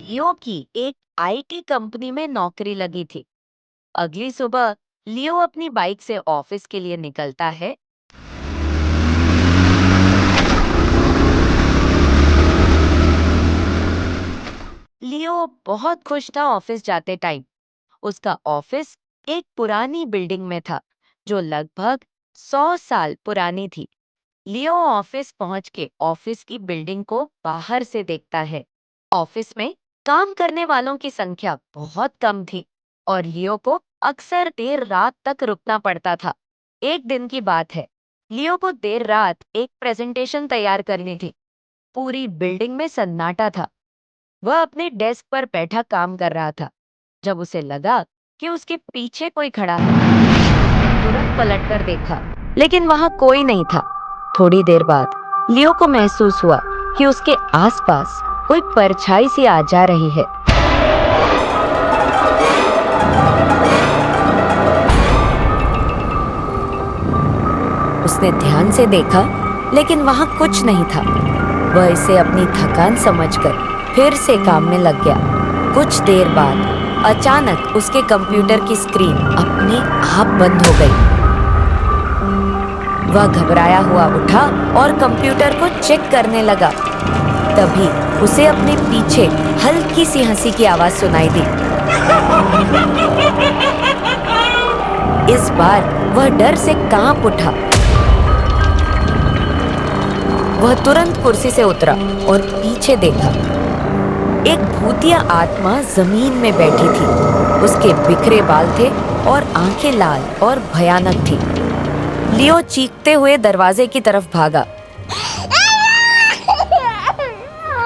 लियो की एक IT company में नौकरी लगी थी। अगली सुबह लियो अपनी बाइक से ऑफिस के लिए निकलता है। लियो बहुत खुश था ऑफिस जाते टाइम। उसका ऑफिस एक पुरानी बिल्डिंग में था जो लगभग 100 साल पुरानी थी। लियो ऑफिस पहुंच के ऑफिस की बिल्डिंग को बाहर से देखता है। ऑफिस में काम करने वालों की संख्या बहुत कम थी और लियो को अक्सर देर रात तक रुकना पड़ता था। एक दिन की बात है, लियो को देर रात एक प्रेजेंटेशन तैयार करनी थी। पूरी बिल्डिंग में सन्नाटा था। वह अपने डेस्क पर बैठा काम कर रहा था जब उसे लगा कि उसके पीछे कोई खड़ा है। तुरंत पलटकर देखा, लेकिन वहां कोई नहीं था। थोड़ी देर बाद लियो को महसूस हुआ कि उसके आसपास कोई परछाई सी आ जा रही है। उसने ध्यान से देखा, लेकिन वहां कुछ नहीं था। वह इसे अपनी थकान समझकर फिर से काम में लग गया। कुछ देर बाद अचानक उसके कंप्यूटर की स्क्रीन अपने आप बंद हो गई। वह घबराया हुआ उठा और कंप्यूटर को चेक करने लगा। तभी उसे अपने पीछे हल्की सी हंसी की आवाज सुनाई दी। इस बार वह डर से कांप उठा। वह तुरंत कुर्सी से उतरा और पीछे देखा। एक भूतिया आत्मा जमीन में बैठी थी। उसके बिखरे बाल थे और आंखें लाल और भयानक थी। लियो चीखते हुए दरवाजे की तरफ भागा,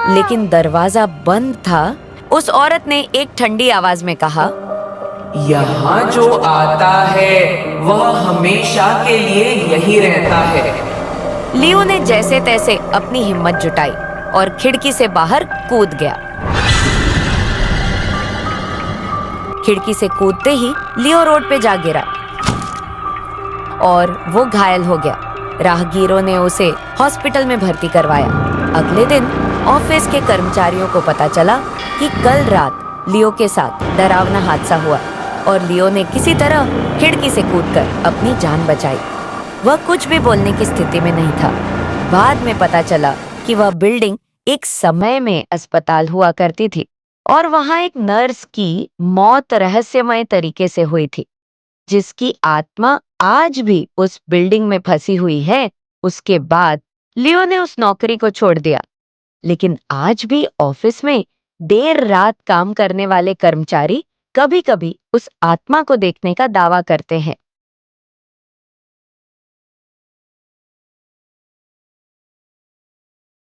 लेकिन दरवाजा बंद था। उस औरत ने एक ठंडी आवाज में कहा, यहाँ जो आता है वह हमेशा के लिए यही रहता है। लियो ने जैसे तैसे अपनी हिम्मत जुटाई और खिड़की से बाहर कूद गया। खिड़की से कूदते ही लियो रोड पे जा गिरा और वो घायल हो गया। राहगीरों ने उसे हॉस्पिटल में भर्ती करवाया। अगले दिन ऑफिस के कर्मचारियों को पता चला कि कल रात लियो के साथ डरावना हादसा हुआ और लियो ने किसी तरह खिड़की से कूदकर अपनी जान बचाई। वह कुछ भी बोलने की स्थिति में नहीं था। बाद में पता चला कि वह बिल्डिंग एक समय में अस्पताल हुआ करती थी और वहां एक नर्स की मौत रहस्यमय तरीके से हुई थी, जिसकी आत्मा आज भी उस बिल्डिंग में फंसी हुई है। उसके बाद लियो ने उस नौकरी को छोड़ दिया, लेकिन आज भी ऑफिस में देर रात काम करने वाले कर्मचारी कभी-कभी उस आत्मा को देखने का दावा करते हैं।